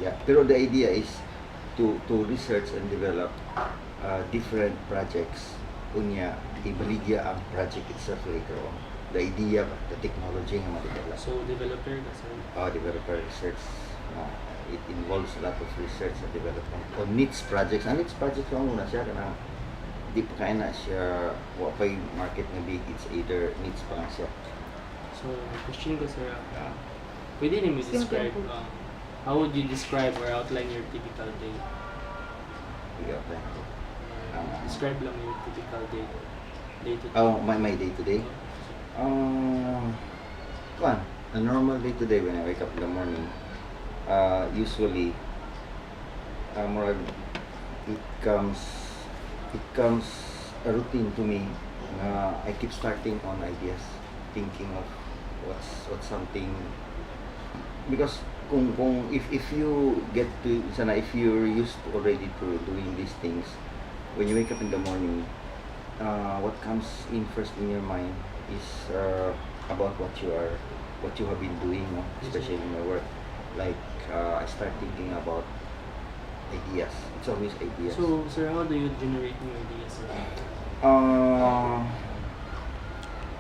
Yeah, pero the idea is to research and develop different projects. Unya, ibaligya ang project itself later on. The idea, the technology nga ma-develop. So, developer ka, sir? Developer research. It involves a lot of research and development on niche projects. Ang niche projects lang muna siya kana di pa kaya na siya wa pa'y market nga big. It's either niche pa lang siya. So, question ko, sir, pwede niyo describe, how would you describe or outline your typical day? Yeah, okay. Describe lang your typical day. Day to day. My day to day. A normal day to day when I wake up in the morning. Usually, it comes a routine to me. I keep starting on ideas, thinking of what's something, because if you get to sana, if you're used already to doing these things, when you wake up in the morning, what comes in first in your mind is about what you have been doing, no? Especially in your work. Like I start thinking about ideas. It's always ideas. So, sir, how do you generate new ideas, sir?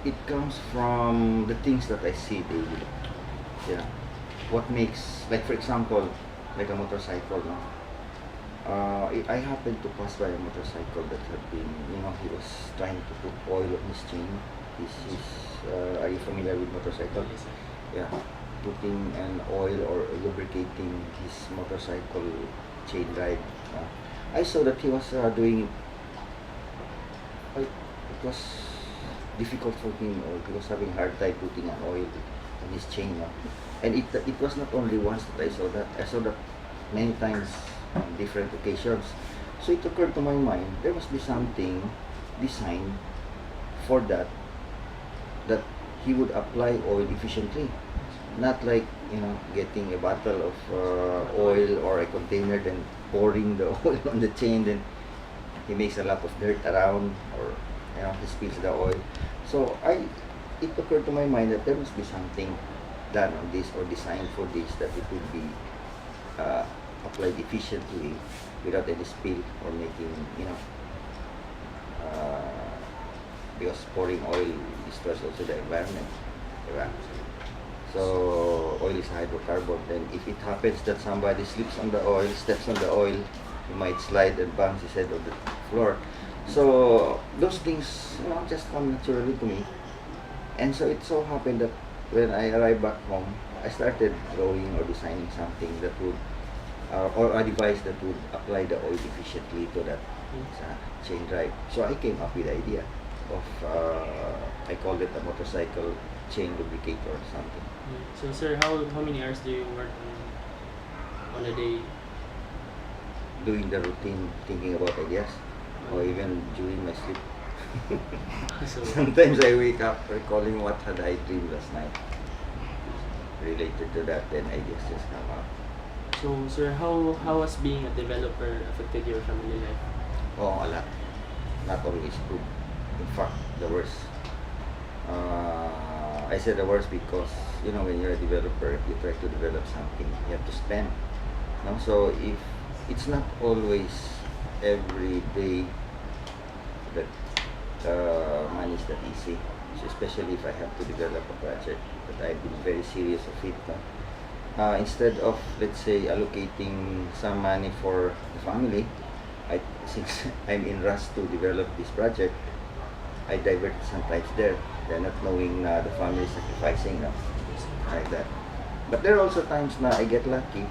It comes from the things that I see daily. Yeah. What makes, like for example, like a motorcycle, no? I happened to pass by a motorcycle that had been, he was trying to put oil on his chain. Are you familiar with motorcycle? Yes, sir. Yeah, putting an oil or lubricating his motorcycle chain ride. I saw that he was doing it. It was difficult for him, or he was having hard time putting an oil on his chain. And it was not only once that I saw that. I saw that many times on different occasions. So it occurred to my mind, there must be something designed for that he would apply oil efficiently. Not like, getting a bottle of oil or a container, then pouring the oil on the chain, then he makes a lot of dirt around, or he spills the oil. So it occurred to my mind that there must be something done on this or designed for this, that it would be applied efficiently without any spill or making, because pouring oil destroys also the environment. Right? So oil is hydrocarbon. Then if it happens that somebody slips on the oil, steps on the oil, he might slide and bounce his head on the floor. So those things, just come naturally to me. And so it so happened that when I arrived back home, I started drawing or designing something that would, or a device that would apply the oil efficiently to that chain drive. So I came up with the idea of, I called it a motorcycle chain lubricator or something. So, sir, how many hours do you work on a day? Doing the routine, thinking about ideas, or even during my sleep. So, Sometimes I wake up recalling what had I dreamed last night. Related to that, then ideas just come up. so, sir, how has being a developer affected your family life? Oh, a lot. Not always good. In fact, the worst. I said the worst because, when you're a developer, you try to develop something, you have to spend. No? So if it's not always every day that money is that easy. So especially if I have to develop a project that I've been very serious of it. Instead of, let's say, allocating some money for the family, since I'm in rush to develop this project, I divert sometimes there. They're not knowing the family is sacrificing, like that. But there are also times na I get lucky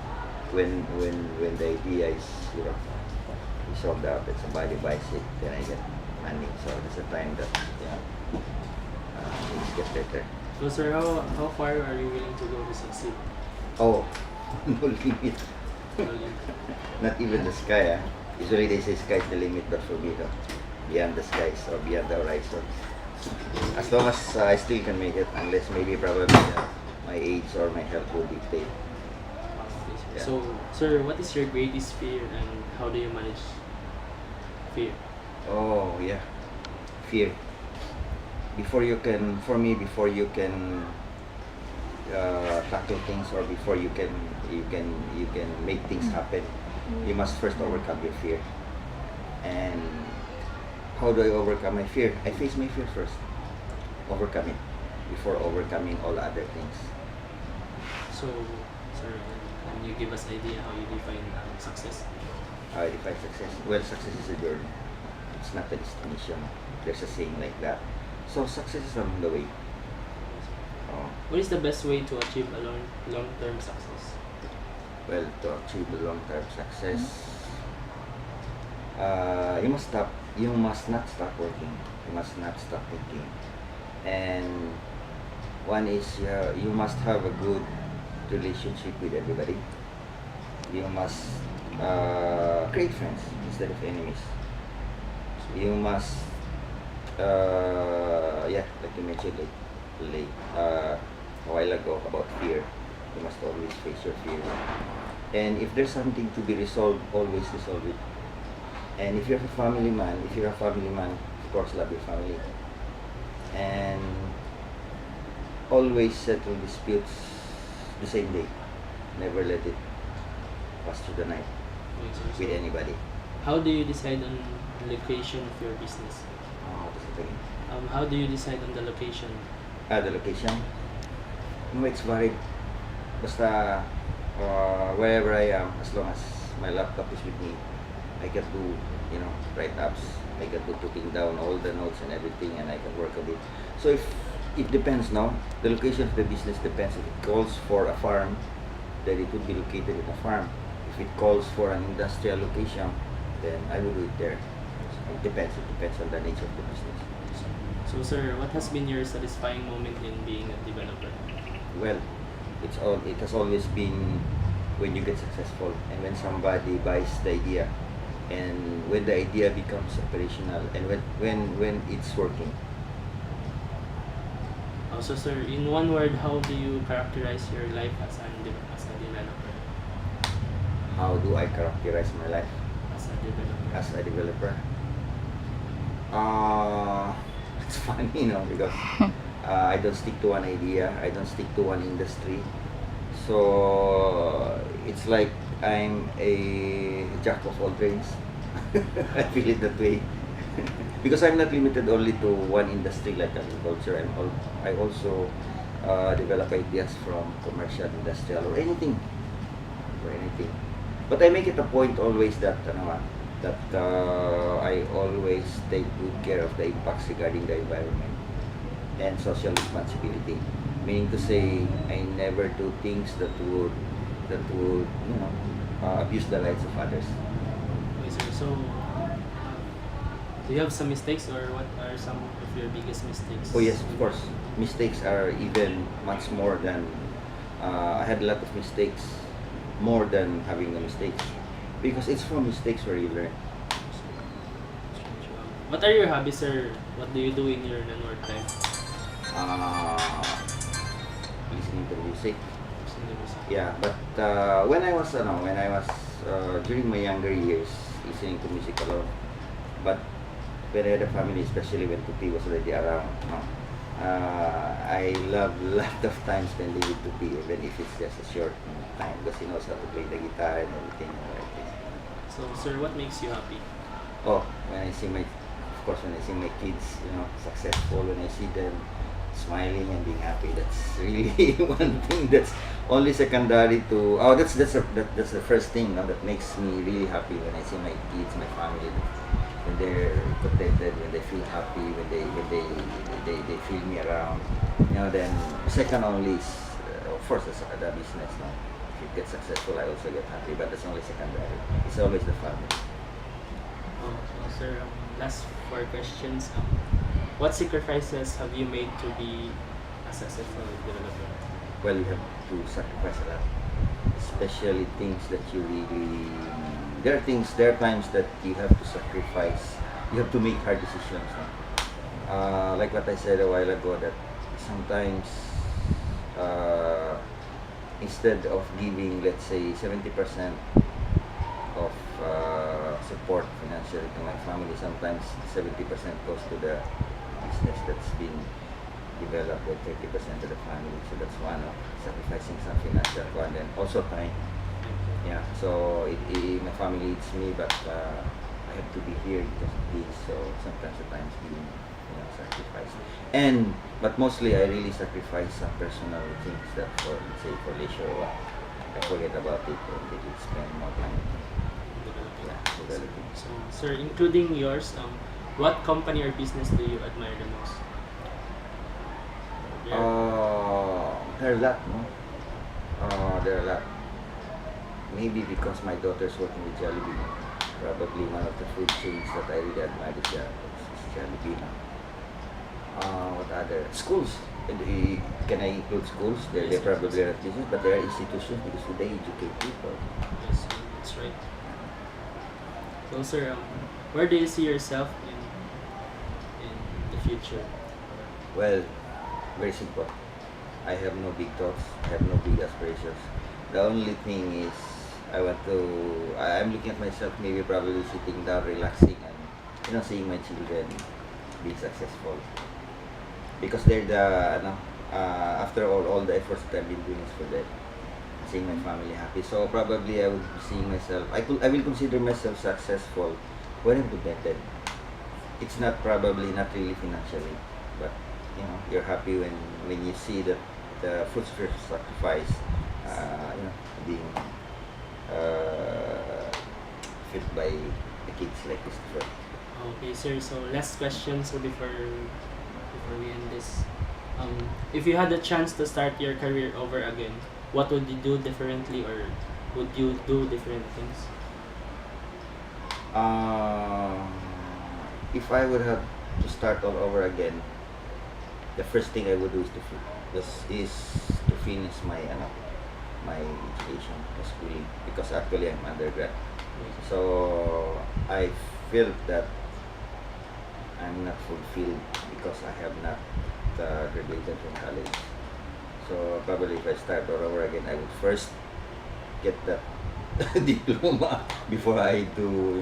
when the idea is, solved out, that somebody buys it, then I get money. So there's a time that things get better. So, sir, how far are you willing to go to succeed? Oh, no limit. Not even the sky. Usually they say sky's the limit, but for me, beyond the skies or beyond the horizon. As long as I still can make it, unless maybe probably my age or my health will dictate. Yeah. So, sir, what is your greatest fear and how do you manage fear? Oh, yeah. Fear. Before you can tackle things, or before you can make things happen, you must first overcome your fear. And how do I overcome my fear? I face my fear first, overcome it before overcoming all other things. So, sir, can you give us idea how you define success? How I define success? Well, success is a journey. It's not a destination. There's a saying like that. So success is along the way. Oh, What is the best way to achieve a long-term success? well, to achieve the long-term success, you must stop. You must not stop working. You must not stop thinking. And one is, you must have a good relationship with everybody. You must create friends instead of enemies. You must, yeah, like you mentioned, a while ago about fear. You must always face your fear. And if there's something to be resolved, always resolve it. And if you're a family man, of course, love your family. And always settle disputes the same day. Never let it pass through the night Okay, sir. with So, anybody. how do you decide on the location of your business? Tapos ito yun. How do you decide on the location? The location. No, it's varied. Basta wherever I am, as long as my laptop is with me, I can do, write-ups. I can do putting down all the notes and everything, and I can work a bit. So if it depends, no? The location of the business depends. If it calls for a farm, then it would be located in a farm. If it calls for an industrial location, then I will do it there. It depends. It depends on the nature of the business. So, sir, what has been your satisfying moment in being a developer? Well, it has always been when you get successful and when somebody buys the idea, and when the idea becomes operational, and when it's working. Also, sir, in one word, how do you characterize your life as a developer? How do I characterize my life As a developer. as a developer? It's funny, because I don't stick to one idea. I don't stick to one industry. So it's like I'm a jack of all trades. I feel it that way. Because I'm not limited only to one industry like agriculture. I also develop ideas from commercial, industrial, or anything. But I make it a point always that I always take good care of the impacts regarding the environment and social responsibility. Meaning to say, I never do things that would abuse the rights of others. Okay, sir. So, do you have some mistakes, or what are some of your biggest mistakes? Oh yes, of course. Mistakes are even much more than I had a lot of mistakes, more than having the mistakes, because it's from mistakes where you learn. What are your hobbies, sir? What do you do in your non-work time? Listening to music. Listen to music. Yeah, but when I was during my younger years, listening to music alone. But when I had a family, especially when Tupi was already around, I love lot of time spending with Tupi, even if it's just a short time, because he knows how to play the guitar and everything. So, sir, what makes you happy? Oh, when I see my kids, successful, when I see them smiling and being happy, that's really one thing that's only secondary to. Oh, that's the first thing, that makes me really happy, when I see my kids, my family, when they're contented, when they feel happy, when they feel me around. Then second only is, of course, the business. No? If it gets successful, I also get happy, but that's only secondary. It's always the family. So, sir, last 4 questions. What sacrifices have you made to be a successful developer? Well, you have to sacrifice a lot, especially things that you really. There are times that you have to sacrifice. You have to make hard decisions. No? Like what I said a while ago, that sometimes instead of giving, let's say, 70% of support financially to my family, sometimes 70% goes to the business that's been develop with 30% of the family. So that's one of sacrificing some financial and then also time. Yeah, so my family needs me, but I have to be here because of this. So sometimes the time's being, sacrificed. And but mostly I really sacrifice some personal things that for let's say for leisure or what. I forget about it and really spend more time with me. Yeah, developing. So, sir, including yours, what company or business do you admire the most? There are a lot, no? There are a lot. Maybe because my daughter's working with Jollibee. Probably one of the food chains that I really admire is Jollibee. No? What other schools? Can I include schools? They're Yes, probably yes. not business, but they are institutions because they educate people. Yes, that's right. So, sir, where do you see yourself in the future? Well, very simple. I have no big thoughts. I have no big aspirations. The only thing is I'm looking at myself maybe probably sitting down, relaxing, and seeing my children being successful. Because they're after all the efforts that I've been doing is for them. Seeing my family happy. So probably I would be seeing myself. I will consider myself successful when I'm contented. It's not probably not really financially, but you're happy when you see that the fruits of your sacrifice, being fit by the kids like Christopher. Okay, sir. So, last question. So, before we end this, if you had a chance to start your career over again, what would you do differently, or would you do different things? If I would have to start all over again, the first thing I would do is to finish my education, my schooling, because actually I'm undergrad. So I felt that I'm not fulfilled because I have not graduated from college. So probably if I start all over again, I would first get that diploma before I do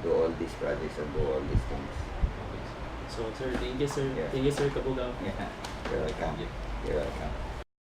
all these projects and do all these things. So, sir, thank you, sir. Yeah. Thank you, sir Kabugaw. Yeah, you're welcome. You're welcome.